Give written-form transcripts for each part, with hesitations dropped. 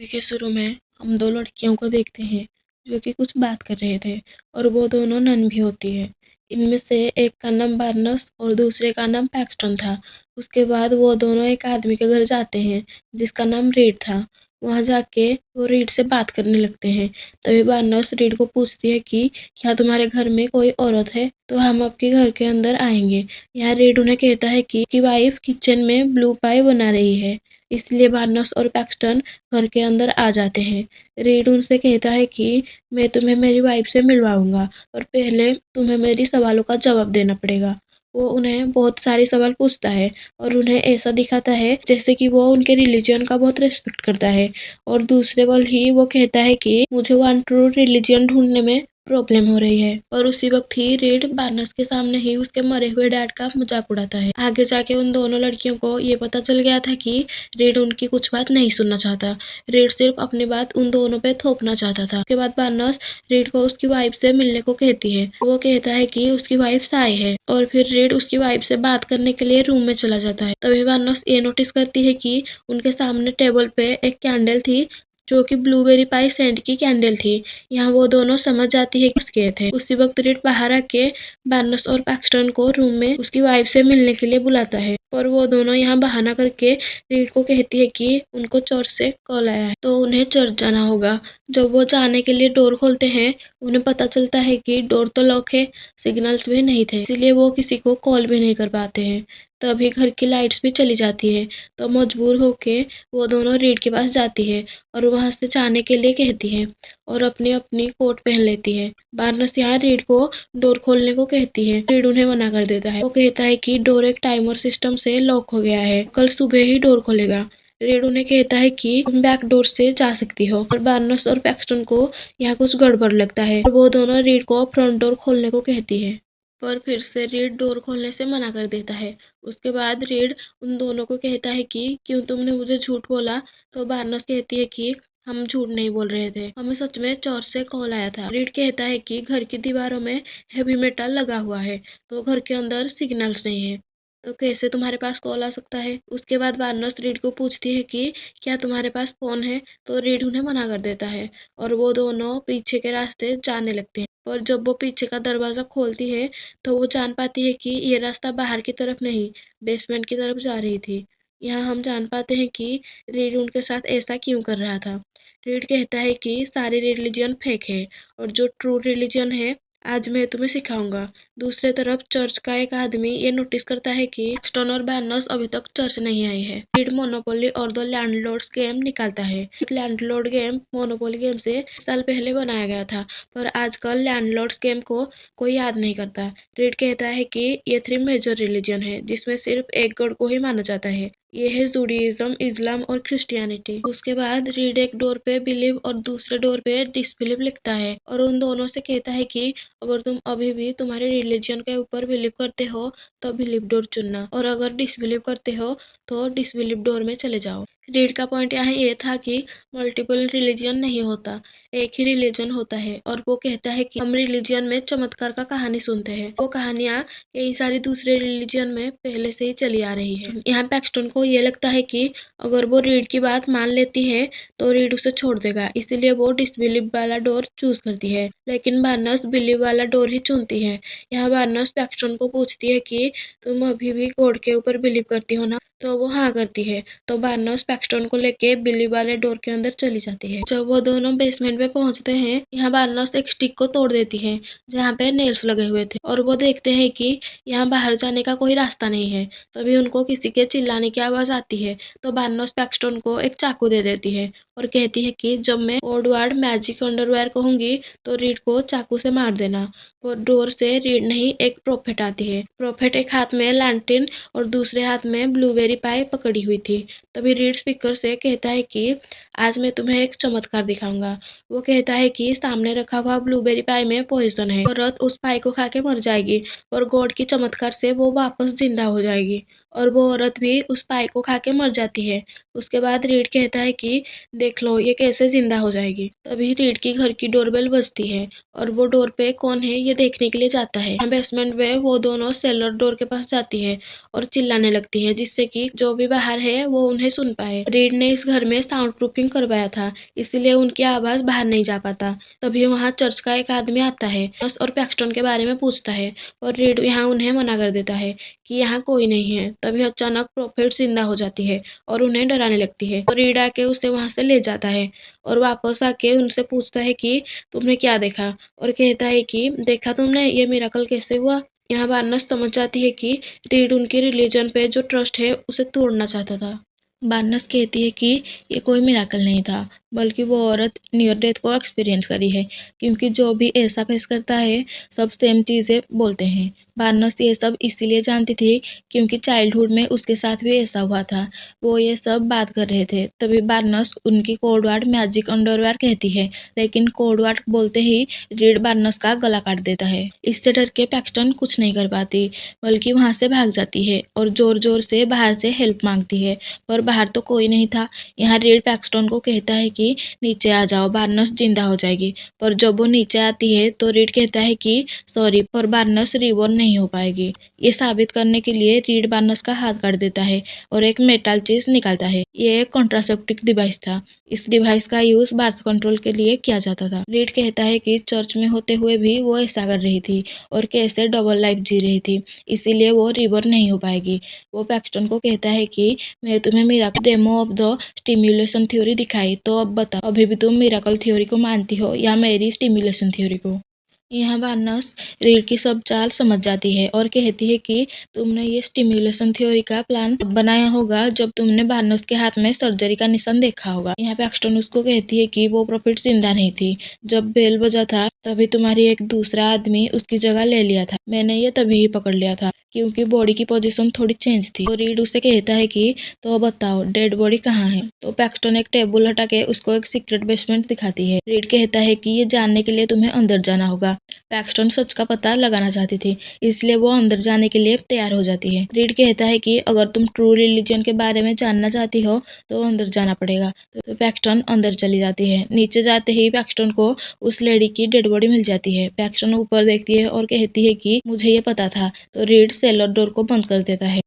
Movie के शुरू में हम दो लड़कियों को देखते हैं जो कि कुछ बात कर रहे थे और वो दोनों नन भी होती है। इनमें से एक का नाम बार्नस और दूसरे का नाम पैक्सटन था। उसके बाद वो दोनों एक आदमी के घर जाते हैं जिसका नाम रीड था। वहाँ जाके वो रीड से बात करने लगते हैं। तभी बार्नस रीड को पूछती है कि क्या तुम्हारे घर में कोई औरत है तो हम आपके घर के अंदर आएंगे। यहाँ रीड उन्हें कहता है कि वाइफ किचन में ब्लू पाई बना रही है, इसलिए बार्नस और पैक्सटन घर के अंदर आ जाते हैं। रीड उनसे कहता है कि मैं तुम्हें मेरी वाइफ से मिलवाऊंगा और पहले तुम्हें मेरी सवालों का जवाब देना पड़ेगा। वो उन्हें बहुत सारे सवाल पूछता है और उन्हें ऐसा दिखाता है जैसे कि वो उनके रिलीजन का बहुत रिस्पेक्ट करता है। और दूसरे पल ही वो कहता है कि मुझे वन ट्रू रिलीजन ढूंढने में प्रॉब्लम हो रही है। और उसी वक्त ही रीड बार्नस के सामने ही उसके मरे हुए डैड का मजाक उड़ाता है। आगे जाके उन दोनों लड़कियों को ये पता चल गया था कि रीड उनकी कुछ बात नहीं सुनना चाहता। रीड सिर्फ अपनी बात उन दोनों पे थोपना चाहता था। उसके बाद बार्नस रीड को उसकी वाइफ से मिलने को कहती है। वो कहता है कि उसकी वाइफ साई है और फिर रीड उसकी वाइफ से बात करने के लिए रूम में चला जाता है। तभी बार्नस ये नोटिस करती है कि उनके सामने टेबल पे एक कैंडल थी जो कि ब्लूबेरी पाई सेंट की कैंडल थी। यहाँ वो दोनों समझ जाती है कि किसके थे। उसी वक्त रीड बाहर आके बार्नस और पैक्सटन को रूम में उसकी वाइफ से मिलने के लिए बुलाता है और वो दोनों यहाँ बहाना करके रीड को कहती है कि उनको चर्च से कॉल आया है तो उन्हें चर्च जाना होगा। जब वो जाने के लिए डोर खोलते हैं उन्हें पता चलता है कि डोर तो लॉक है, सिग्नल्स भी नहीं थे, इसलिए वो किसी को कॉल भी नहीं कर पाते हैं। तभी घर की लाइट्स भी चली जाती है तो मजबूर होके वो दोनों रीड के पास जाती है और वहां से जाने के लिए कहती है और अपनी अपनी कोट पहन लेती है। बार्नस यहाँ रीड को डोर खोलने को कहती है। रीड उन्हें मना कर देता है। वो कहता है कि डोर एक टाइमर सिस्टम से लॉक हो गया है, कल सुबह ही डोर खोलेगा। रीड उन्हें कहता है कि तुम बैक डोर से जा सकती हो। और बार्नस और पैक्सटन को यहाँ कुछ गड़बड़ लगता है और वो दोनों रीड को फ्रंट डोर खोलने को कहती है, पर फिर से रीड डोर खोलने से मना कर देता है। उसके बाद रीड उन दोनों को कहता है कि क्यों तुमने मुझे झूठ बोला। तो बार्नस कहती है कि हम झूठ नहीं बोल रहे थे, हमें सच में चर्च से कॉल आया था। रीड कहता है कि घर की दीवारों में हेवी मेटल लगा हुआ है तो घर के अंदर सिग्नल्स नहीं है, तो कैसे तुम्हारे पास कॉल आ सकता है। उसके बाद बार्नस रीड को पूछती है कि क्या तुम्हारे पास फोन है, तो रीड उन्हें मना कर देता है और वो दोनों पीछे के रास्ते जाने लगते हैं। और जब वो पीछे का दरवाजा खोलती है तो वो जान पाती है कि ये रास्ता बाहर की तरफ नहीं, बेसमेंट की तरफ जा रही थी। यहाँ हम जान पाते हैं कि रीड उनके साथ ऐसा क्यों कर रहा था। रीड कहता है कि सारे रिलीजन फेक है और जो ट्रू रिलीजन है आज मैं तुम्हें सिखाऊंगा। दूसरे तरफ चर्च का एक आदमी ये नोटिस करता है कि पैक्सटन और बार्नस अभी तक चर्च नहीं आए हैं। रीड मोनोपोली और द लैंडलॉर्ड्स गेम निकालता है। लैंडलॉर्ड गेम मोनोपोली गेम से साल पहले बनाया गया था, पर आजकल लैंडलॉर्ड्स गेम को कोई याद नहीं करता। रीड कहता है कि ये 3 मेजर रिलीजन है जिसमें सिर्फ एक गॉड को ही माना जाता है, ये है जूडिज्म, इस्लाम और क्रिश्चियनिटी। उसके बाद रीड एक डोर पे बिलीव और दूसरे डोर पे डिसबिलीव लिखता है और उन दोनों से कहता है कि अगर तुम अभी भी तुम्हारे रिलीजन के ऊपर बिलीव करते हो तो बिलीव डोर चुनना, और अगर डिसबिलीव करते हो तो डिसबिलीव डोर में चले जाओ। रीड का पॉइंट यहाँ ये था कि मल्टीपल रिलीजन नहीं होता, एक ही रिलीजन होता है। और वो कहता है कि हम रिलीजन में चमत्कार का कहानी सुनते हैं, वो कहानियां कई सारी दूसरे रिलीजन में पहले से ही चली आ रही है। यहाँ पैक्सटन को ये लगता है कि अगर वो रीड की बात मान लेती है तो रीड उसे छोड़ देगा, इसलिए वो डिसबिलीव वाला डोर चूज करती है। लेकिन बार्नस बिलीव वाला डोर ही चुनती है। यहाँ बार्नस पैक्सटन को पूछती है कि तुम अभी भी गॉड के ऊपर बिलीव करती हो ना, तो वो हाँ करती है। तो बार्नस पैक्सटन को लेके बिलीव वाले डोर के अंदर चली जाती है। जब वो दोनों बेसमेंट पे पहुंचते हैं यहाँ बार्नस एक स्टिक को तोड़ देती है जहाँ पे नेल्स लगे हुए थे और वो देखते हैं कि यहाँ बाहर जाने का कोई रास्ता नहीं है। तभी उनको किसी के चिल्लाने की आवाज आती है तो बार्नस पैक्सटन को एक चाकू दे देती है और कहती है कि जब मैं कोड वर्ड मैजिक अंडरवेयर कहूंगी तो रीड को चाकू से मार देना। वो डोर से रीड नहीं एक प्रोफेट आती है। प्रोफेट एक हाथ में लैंटर्न और दूसरे हाथ में ब्लूबेरी पाई पकड़ी हुई थी। तभी रीड स्पीकर से कहता है कि आज मैं तुम्हें एक चमत्कार दिखाऊंगा। वो कहता है कि सामने रखा हुआ ब्लूबेरी पाई में पॉइजन है, औरत उस पाई को खा के मर जाएगी और गॉड की चमत्कार से वो वापस जिंदा हो जाएगी। और वो औरत भी उस पाई को खा के मर जाती है। उसके बाद रीड कहता है कि देख लो ये कैसे जिंदा हो जाएगी। तभी रीड की घर की डोरबेल बजती है और वो डोर पे कौन है ये देखने के लिए जाता है। बेसमेंट में वो दोनों सेलर डोर के पास जाती है और चिल्लाने लगती है, जिससे कि जो भी बाहर है वो उन्हें सुन पाए। रीड ने इस घर में साउंड प्रूफिंग करवाया था, इसलिए उनकी आवाज बाहर नहीं जा पाता। तभी वहाँ चर्च का एक आदमी आता है और पैक्सटन के बारे में पूछता है और रीड यहाँ उन्हें मना कर देता है कि यहाँ कोई नहीं है। तभी अचानक प्रोफेट जिंदा हो जाती है और उन्हें डराने लगती है। तो रीड आके उसे वहां से ले जाता है और वापस आके उनसे पूछता है कि तुमने क्या देखा, और कहता है कि देखा तुमने ये मिराकल कैसे हुआ। यहाँ बार्नस समझ जाती है कि रीड उनके रिलीजन पे जो ट्रस्ट है उसे तोड़ना चाहता था। बार्नस कहती है कि ये कोई मिराकल नहीं था, बल्कि वो औरत नियर डेथ को एक्सपीरियंस करी है, क्योंकि जो भी ऐसा फेस करता है सब सेम चीज़ें बोलते हैं। बार्नस ये सब इसीलिए जानती थी क्योंकि चाइल्डहुड में उसके साथ भी ऐसा हुआ था। वो ये सब बात कर रहे थे। तभी बार्नस उनकी कोड वर्ड मैजिक अंडरवेयर कहती है, लेकिन कोड वर्ड बोलते ही रीड बार्नस का गला काट देता है। इससे डर के पैक्सटन कुछ नहीं कर पाती, बल्कि वहां से भाग जाती है और जोर जोर से बाहर से हेल्प मांगती है, पर बाहर तो कोई नहीं था। यहाँ रीड पैक्सटन को कहता है कि नीचे आ जाओ, बार्नस जिंदा हो जाएगी। पर जब वो नीचे आती है तो रीड कहता है कि सॉरी, पर बार्नस रिबॉर्न नहीं हो पाएगी। ये साबित करने के लिए रीड बार्नस का हाथ काट देता है और एक मेटल चीज निकालता है। ये एक कॉन्ट्रासेप्टिव डिवाइस था। इस डिवाइस का यूज बर्थ कंट्रोल के लिए किया जाता था। रीड कहता है कि चर्च में होते हुए भी वो ऐसा कर रही थी और कैसे डबल लाइफ जी रही थी, इसीलिए वो रिबॉर्न नहीं हो पाएगी। वो पैक्सटन को कहता है कि मैं तुम्हें miracle demo of the stimulation theory दिखाई, तो अब बताओ अभी भी तुम मिराकल थ्योरी को मानती हो या मेरी स्टिम्युलेशन थ्योरी को। यहाँ बार्नस रीड की सब चाल समझ जाती है और कहती है कि तुमने ये स्टिम्युलेशन थ्योरी का प्लान बनाया होगा जब तुमने बार्नस के हाथ में सर्जरी का निशान देखा होगा। यहाँ पैक्सटन उसको कहती है कि वो प्रोफेट जिंदा नहीं थी। जब बेल बजा था तभी तुम्हारी एक दूसरा आदमी उसकी जगह ले लिया था। मैंने ये तभी ही पकड़ लिया था क्योंकि बॉडी की पोजीशन थोड़ी चेंज थी। तो रीड उसे कहता है कि तो बताओ डेड बॉडी कहाँ है। तो पैक्सटन एक टेबल हटा के उसको एक सीक्रेट बेसमेंट दिखाती है। रीड कहता है कि ये जानने के लिए तुम्हें अंदर जाना होगा। पैक्सटन सच का पता लगाना चाहती थी, इसलिए वो अंदर जाने के लिए तैयार हो जाती है। रीड कहता है कि अगर तुम ट्रू रिलीजन के बारे में जानना चाहती हो तो अंदर जाना पड़ेगा। तो पैक्सटन अंदर चली जाती है। नीचे जाते ही पैक्सटन को उस लेडी की डेड बॉडी मिल जाती है। पैक्सटन ऊपर देखती है और कहती है कि मुझे ये पता था। तो रीड सेलर डोर को बंद कर देता है।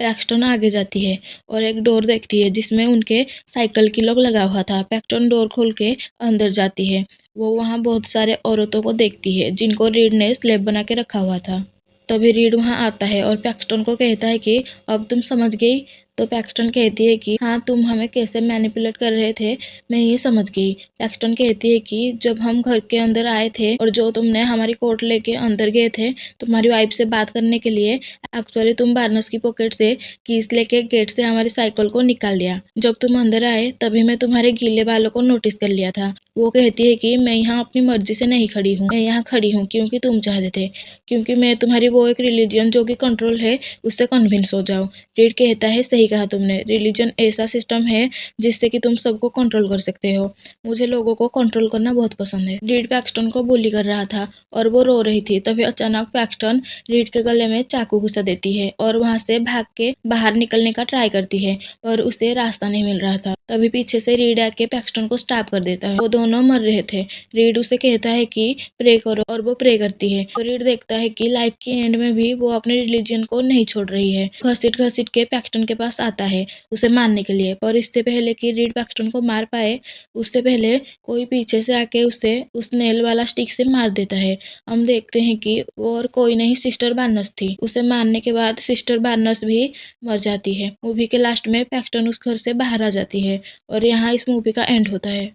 पैक्सटन आगे जाती है और एक डोर देखती है जिसमें उनके साइकिल की लॉक लगा हुआ था। पैक्सटन डोर खोल के अंदर जाती है। वो वहाँ बहुत सारे औरतों को देखती है जिनको रीड ने स्लेब बना के रखा हुआ था। तभी रीड वहाँ आता है और पैक्सटन को कहता है कि अब तुम समझ गई। तो पैक्सटन कहती है कि हाँ, तुम हमें कैसे मैनिपुलेट कर रहे थे मैं ये समझ गई। पैक्सटन कहती है कि जब हम घर के अंदर आए थे और जो तुमने हमारी कोट लेके अंदर गए थे तुम्हारी वाइफ से बात करने के लिए, एक्चुअली तुम बार्नस की पॉकेट से कीज लेके गेट से हमारी साइकिल को निकाल लिया। जब तुम अंदर आए तभी मैं तुम्हारे गीले बालों को नोटिस कर लिया था। वो कहती है कि मैं यहाँ अपनी मर्जी से नहीं खड़ी हूँ, मैं यहाँ खड़ी हूँ क्योंकि तुम चाहते थे, क्योंकि मैं तुम्हारी वो एक रिलीजन जो कि कंट्रोल है उससे कन्विंस हो जाओ। रीड कहता है सही कहा तुमने, रिलीजन ऐसा सिस्टम है जिससे कि तुम सबको कंट्रोल कर सकते हो। मुझे लोगों को कंट्रोल करना बहुत पसंद है। रीड पैक्सटन को बुली कर रहा था और वो रो रही थी। तभी अचानक पैक्सटन रीड के गले में चाकू घुसा देती है और वहां से भाग के बाहर निकलने का ट्राई करती है, पर उसे रास्ता नहीं मिल रहा था। तभी पीछे से रीड आके पैक्सटन को स्टैप कर देता है। वो दोनों मर रहे थे। रीड उसे कहता है कि प्रे करो और वो प्रे करती है। तो रीड देखता है कि लाइफ के एंड में भी वो अपने रिलीजन को नहीं छोड़ रही है। घसीट घसीट के पैक्सटन के पास आता है उसे मारने के लिए, पर इससे पहले कि रीड पैक्सटन को मार पाए उससे पहले कोई पीछे से आके उसे उस नेल वाला स्टिक से मार देता है। हम देखते हैं कि वो और कोई नहीं सिस्टर बार्नस थी। उसे मारने के बाद सिस्टर बार्नस भी मर जाती है। मूवी के लास्ट में पैक्सटन उस घर से बाहर आ जाती है और यहाँ इस मूवी का एंड होता है।